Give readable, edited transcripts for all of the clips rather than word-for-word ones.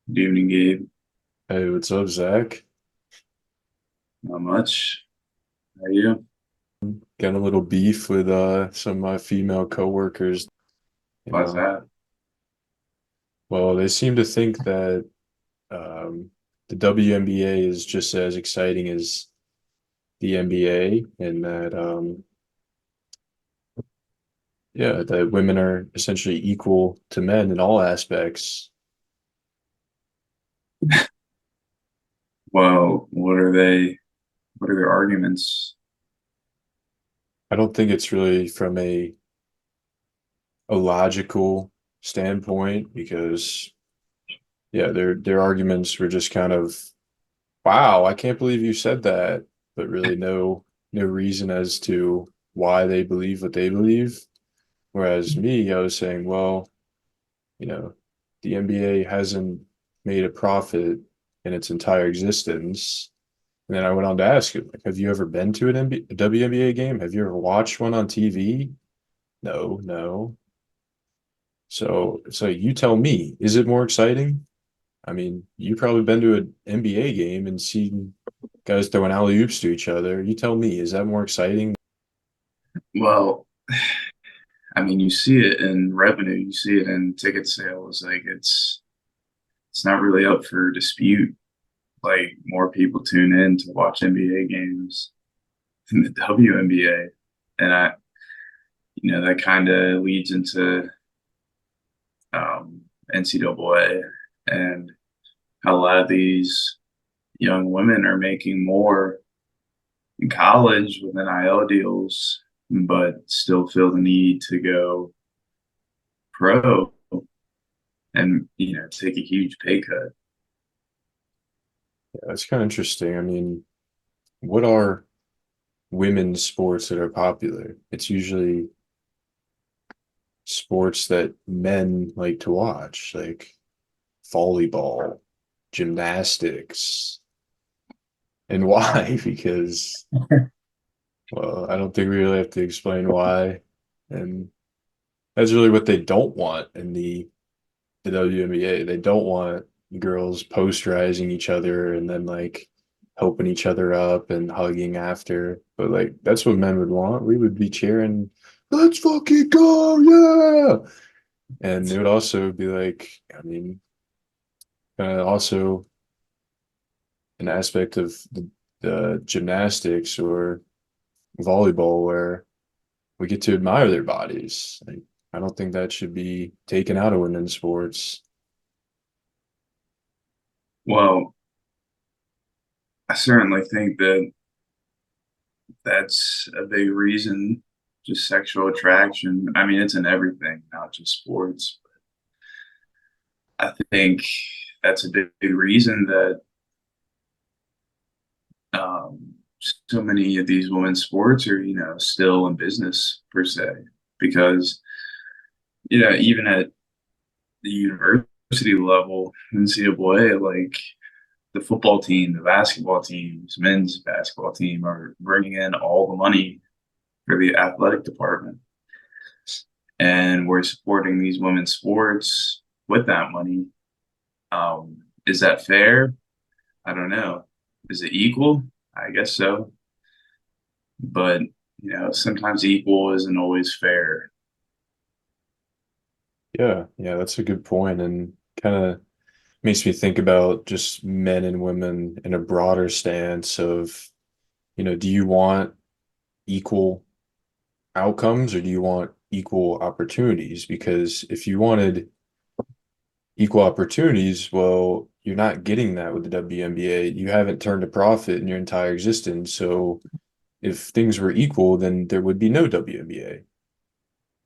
Good evening, Gabe. Hey, what's up, Zach? Not much. How are you? Got a little beef with some of my female coworkers, you Why's know. that? Well, they seem to think that um, the WNBA is just as exciting as the NBA, and that yeah, that women are essentially equal to men in all aspects. Well, what are their arguments? I don't think it's really from a logical standpoint because yeah, their arguments were just kind of wow, I can't believe you said that, but really no reason as to why they believe what they believe. Whereas me, I was saying, well, you know, the NBA hasn't made a profit in its entire existence. And then I went on to ask you, like, have you ever been to a WNBA game? Have you ever watched one on TV? No, no. So you tell me, is it more exciting? I mean, you've probably been to an NBA game and seen guys throwing alley-oops to each other. You tell me, is that more exciting? Well, I mean, you see it in revenue, you see it in ticket sales. Like it's not really up for dispute. Like more people tune in to watch NBA games than the WNBA. And that kind of leads into NCAA and how a lot of these young women are making more in college with NIL deals, but still feel the need to go pro and take a huge pay cut. Yeah, that's kind of interesting. I mean, what are women's sports that are popular? It's usually sports that men like to watch, like volleyball, gymnastics. And why? Because, well, I don't think we really have to explain why. And that's really what they don't want in the WNBA. They don't want girls posterizing each other and then like helping each other up and hugging after. But like that's what men would want. We would be cheering, let's fucking go, yeah. And it would also be like, I mean, also an aspect of the gymnastics or volleyball where we get to admire their bodies. Like, I don't think that should be taken out of women's sports. Well, I certainly think that that's a big reason, just sexual attraction. I mean, it's in everything, not just sports. I think that's a big reason that um, so many of these women's sports are, still in business per se, because, even at the university level, NCAA, like the football team, the basketball teams, men's basketball team are bringing in all the money for the athletic department. And we're supporting these women's sports with that money. Is that fair? I don't know. Is it equal? I guess so. But, sometimes equal isn't always fair. Yeah, yeah, that's a good point, and kind of makes me think about just men and women in a broader stance of, do you want equal outcomes or do you want equal opportunities? Because if you wanted equal opportunities, well, you're not getting that with the WNBA. You haven't turned a profit in your entire existence. So if things were equal, then there would be no WNBA.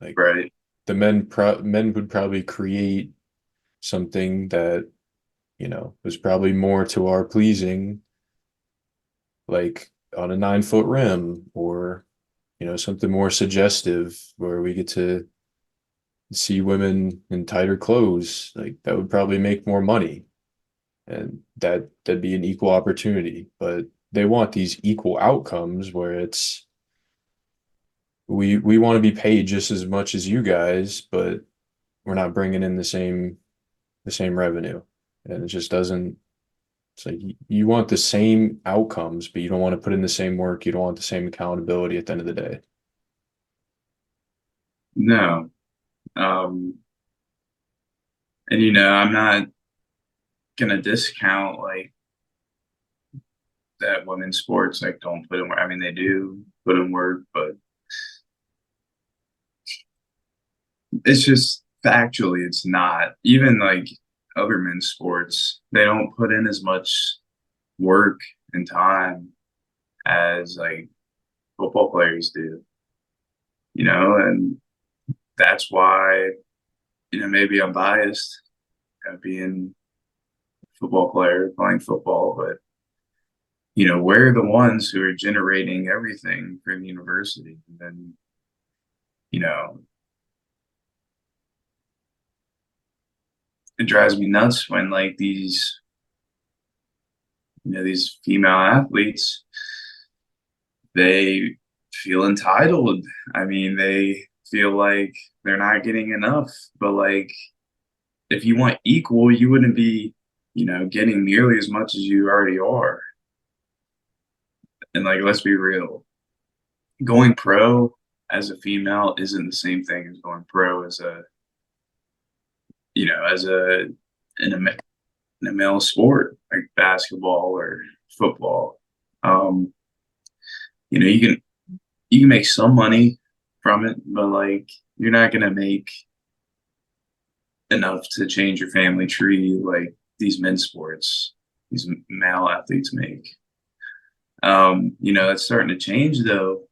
Like Right. the men would probably create something that, was probably more to our pleasing, like on a 9 foot rim or, something more suggestive where we get to see women in tighter clothes. Like that would probably make more money and that'd be an equal opportunity. But they want these equal outcomes where it's we want to be paid just as much as you guys, but we're not bringing in the same revenue. and it just doesn't. It's like you want the same outcomes, but you don't want to put in the same work. You don't want the same accountability at the end of the day. No. Um, and I'm not gonna discount like that women's sports like don't put in work. I mean, they do put in work, but it's just factually, it's not. Even like other men's sports, they don't put in as much work and time as like football players do, and that's why, maybe I'm biased at being a football player playing football, but we're the ones who are generating everything for the university. And then, you know, it drives me nuts when like these female athletes, they feel entitled. I mean, they feel like they're not getting enough, but like if you want equal, you wouldn't be, getting nearly as much as you already are. And like, let's be real, going pro as a female isn't the same thing as going pro as a, as a in a in a male sport like basketball or football. Um, you can make some money from it, but like you're not gonna make enough to change your family tree like these men's sports, these male athletes make. That's starting to change though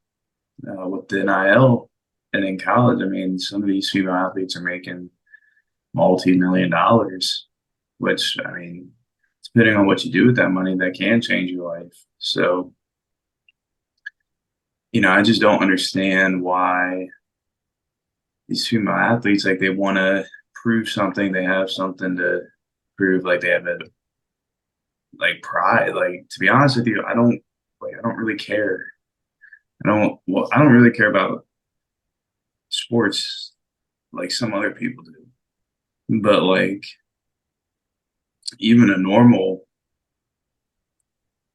with the NIL and in college. I mean, some of these female athletes are making multi-million dollars, which I mean, depending on what you do with that money, that can change your life. So, I just don't understand why these female athletes like they want to prove something, they have something to prove, like they have a like pride. Like to be honest with you, I don't really care. I don't really care about sports like some other people do. But like even a normal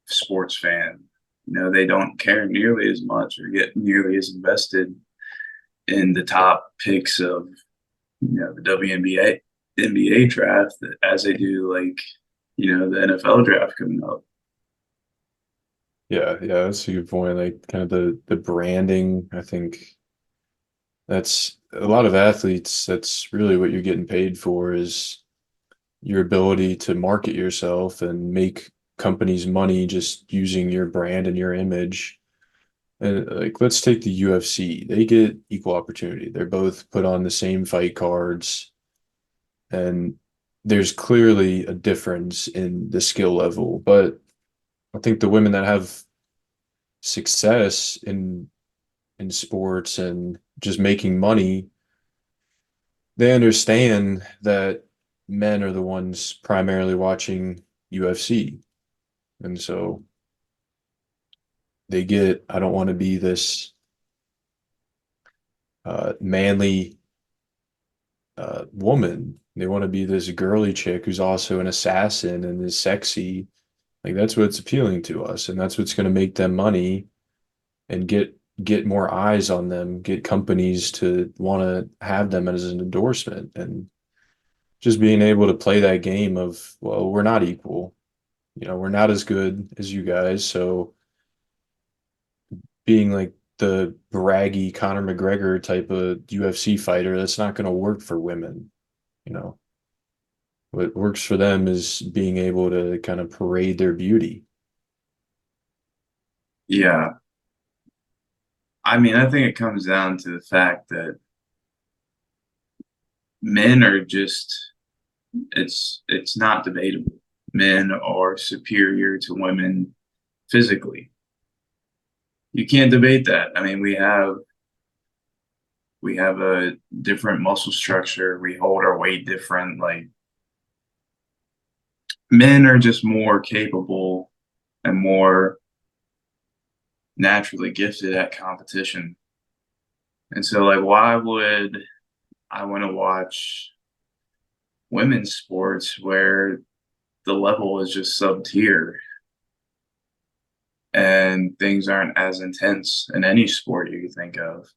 sports fan, they don't care nearly as much or get nearly as invested in the top picks of the WNBA NBA draft as they do like the NFL draft coming up. Yeah, yeah, that's a good point. Like kind of the branding, I think that's a lot of athletes, that's really what you're getting paid for is your ability to market yourself and make companies money just using your brand and your image. And like let's take the UFC. They get equal opportunity. They're both put on the same fight cards, and there's clearly a difference in the skill level. But I think the women that have success in sports and just making money, they understand that men are the ones primarily watching UFC. And so they get, I don't want to be this manly woman. They want to be this girly chick who's also an assassin and is sexy. Like that's what's appealing to us, and that's what's going to make them money and get more eyes on them, get companies to want to have them as an endorsement, and just being able to play that game of, well, we're not equal. We're not as good as you guys, so being like the braggy Conor McGregor type of UFC fighter, that's not going to work for women. You know, what works for them is being able to kind of parade their beauty. Yeah. I mean, I think it comes down to the fact that men are just it's not debatable. Men are superior to women physically. You can't debate that. I mean, we have a different muscle structure. We hold our weight different. Like men are just more capable and more naturally gifted at competition. And so like why would I want to watch women's sports where the level is just sub tier and things aren't as intense in any sport you can think of.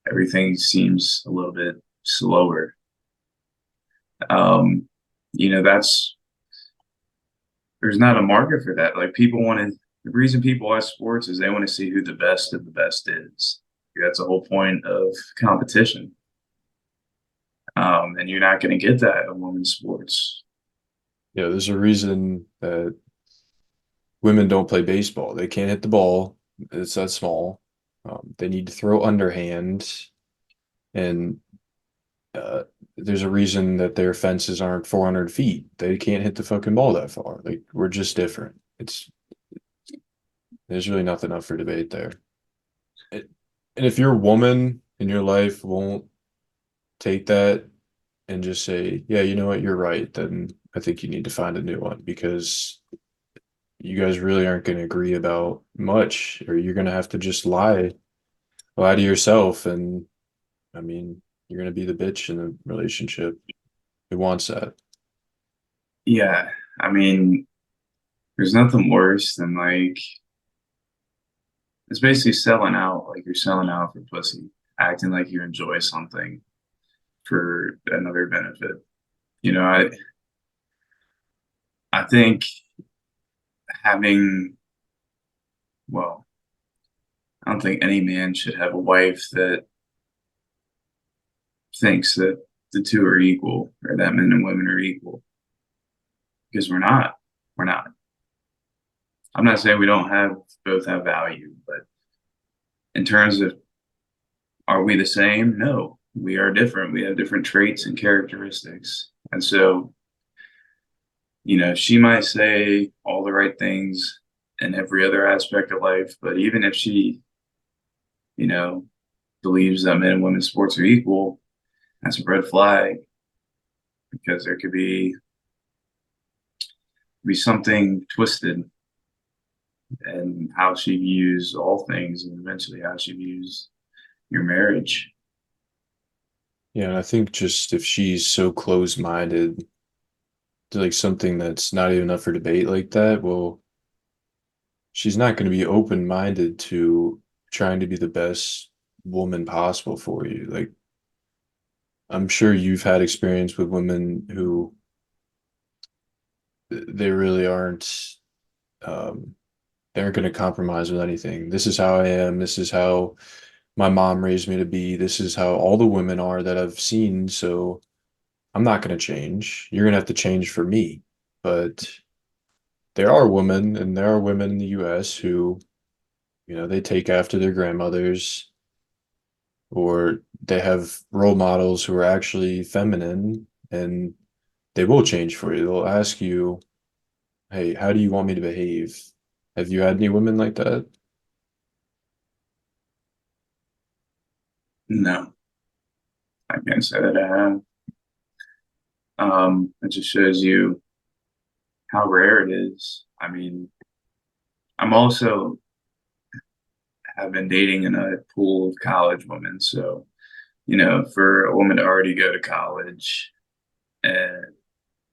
Everything seems a little bit slower. Um, that's there's not a market for that. Like people want to, the reason people watch sports is they want to see who the best of the best is. That's the whole point of competition. And you're not going to get that in women's sports. Yeah, there's a reason that women don't play baseball. They can't hit the ball. It's that small. They need to throw underhand, and uh, there's a reason that their fences aren't 400 feet. They can't hit the fucking ball that far. Like we're just different. There's really nothing up for debate there. It, and if your woman in your life won't take that and just say, yeah, you know what, you're right, then I think you need to find a new one because you guys really aren't going to agree about much, or you're going to have to just lie to yourself. And I mean, you're going to be the bitch in the relationship. Who wants that? Yeah. I mean, there's nothing worse than like, it's basically selling out. Like you're selling out for pussy, acting like you enjoy something for another benefit. You know, I think having, well, I don't think any man should have a wife that thinks that the two are equal or that men and women are equal because we're not. We're not. I'm not saying we don't have both have value, but in terms of are we the same? No, we are different. We have different traits and characteristics. And so, she might say all the right things in every other aspect of life, but even if she, you know, believes that men and women's sports are equal, that's a red flag because there could be something twisted in how she views all things and eventually how she views your marriage. Yeah, and I think just if she's so close-minded to like something that's not even up for debate like that, well, she's not going to be open-minded to trying to be the best woman possible for you. Like, I'm sure you've had experience with women who they really um, they aren't going to compromise with anything. This is how I am. This is how my mom raised me to be. This is how all the women are that I've seen. So I'm not going to change. You're going to have to change for me. But there are women, and there are women in the US who, they take after their grandmothers, or they have role models who are actually feminine, and they will change for you. They'll ask you, hey, how do you want me to behave? Have you had any women like that? No, I can't say that I have. It just shows you how rare it is. I mean, I'm also have been dating in a pool of college women. So, for a woman to already go to college and,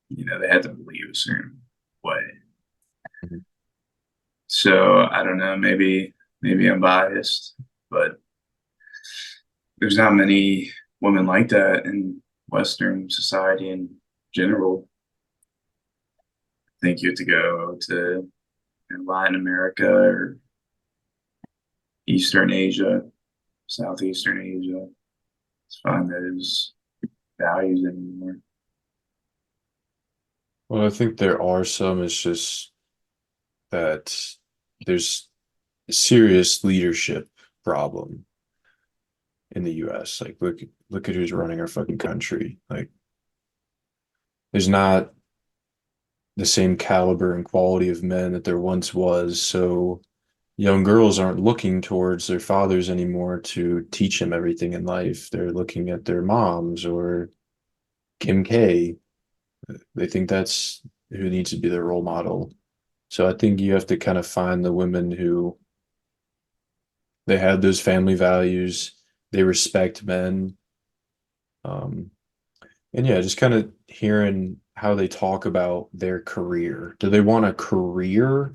they had to believe a certain way. Mhm. So I don't know, maybe I'm biased, but there's not many women like that in Western society in general. I think you have to go to Latin America or Eastern Asia, Southeastern Asia to find those values anymore. Well, I think there are some. It's just that there's a serious leadership problem in the US. Like look at who's running our fucking country. Like there's not the same caliber and quality of men that there once was. So young girls aren't looking towards their fathers anymore to teach them everything in life. They're looking at their moms or Kim K. They think that's who needs to be their role model. So I think you have to kind of find the women who they have those family values, they respect men. Um, and yeah, just kind of hearing how they talk about their career. Do they want a career,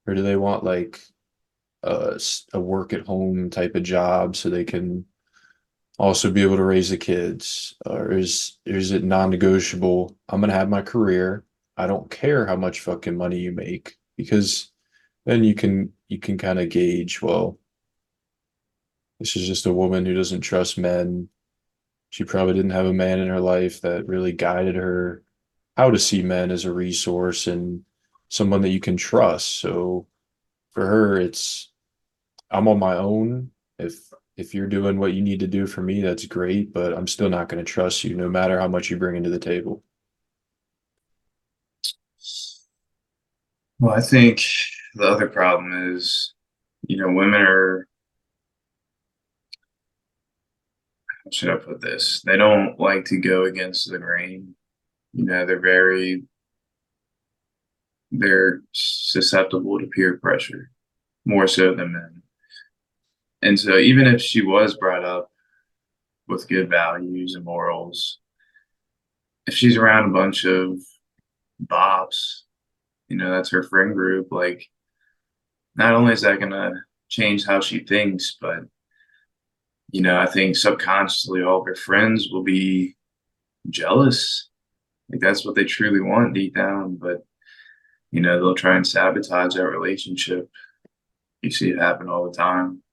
or do they want like a work at home type of job so they can also be able to raise the kids? Or is it non-negotiable? I'm gonna have my career. I don't care how much fucking money you make, because then you can kind of gauge, well, this is just a woman who doesn't trust men. She probably didn't have a man in her life that really guided her how to see men as a resource and someone that you can trust. So for her, it's, I'm on my own. If you're doing what you need to do for me, that's great, but I'm still not going to trust you no matter how much you bring into the table. Well, I think the other problem is, women are, how should I put this? They don't like to go against the grain. They're susceptible to peer pressure more so than men. And so even if she was brought up with good values and morals, if she's around a bunch of bops, that's her friend group, like not only is that gonna change how she thinks, but I think subconsciously all of her friends will be jealous. Like that's what they truly want deep down, but they'll try and sabotage that relationship. You see it happen all the time.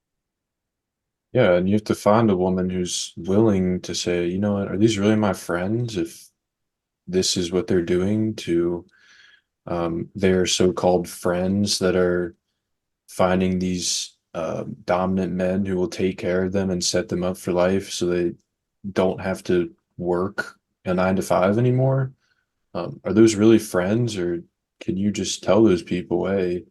Yeah, and you have to find a woman who's willing to say, you know what, are these really my friends if this is what they're doing to their so-called friends that are finding these dominant men who will take care of them and set them up for life so they don't have to work a 9 to 5 anymore? Are those really friends, or can you just tell those people, hey,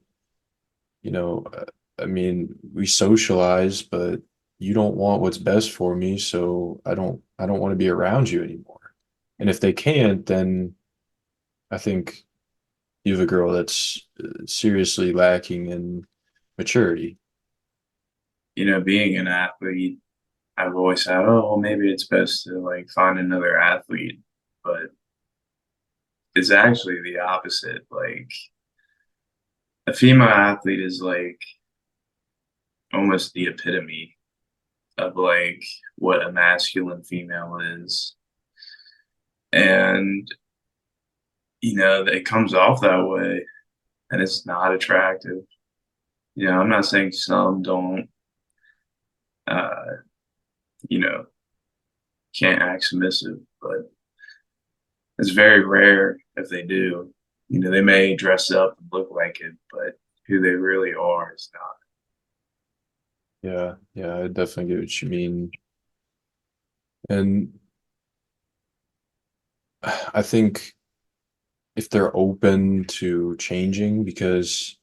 you know, uh, I mean, we socialize, but you don't want what's best for me, so I don't want to be around you anymore. And if they can't, then I think you have a girl that's seriously lacking in maturity. Being an athlete, I've always said, oh, well, maybe it's best to like find another athlete, but it's actually the opposite. Like a female athlete is like almost the epitome of like what a masculine female is. And, it comes off that way and it's not attractive. I'm not saying some don't, uh, you know, can't act submissive, but it's very rare if they do. They may dress up and look like it, but who they really are is not. Yeah, yeah, I definitely get what you mean. And I think if they're open to changing, because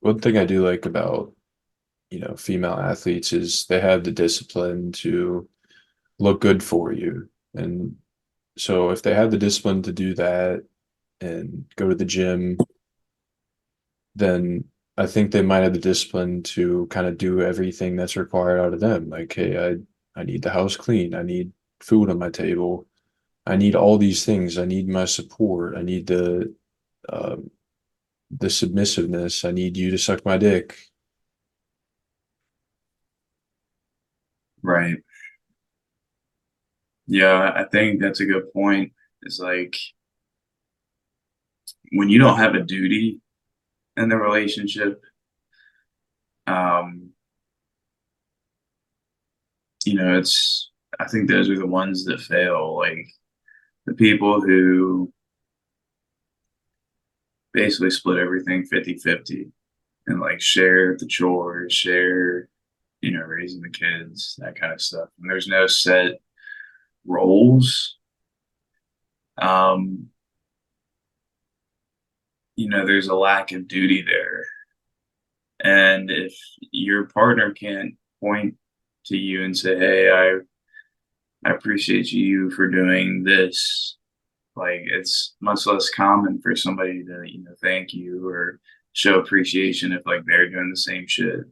one thing I do like about, female athletes is they have the discipline to look good for you. And so if they have the discipline to do that and go to the gym, then I think they might have the discipline to kind of do everything that's required out of them. Like, hey, I need the house clean. I need food on my table. I need all these things. I need my support. I need um, the submissiveness. I need you to suck my dick. Right. Yeah, I think that's a good point. It's like when you don't have a duty in the relationship, um, it's I think those are the ones that fail. Like the people who basically split everything 50-50 and like share the chores, share, raising the kids, that kind of stuff. And there's no set roles. Um, there's a lack of duty there. And if your partner can't point to you and say, "Hey, I appreciate you for doing this," like it's much less common for somebody to, thank you or show appreciation if like they're doing the same shit.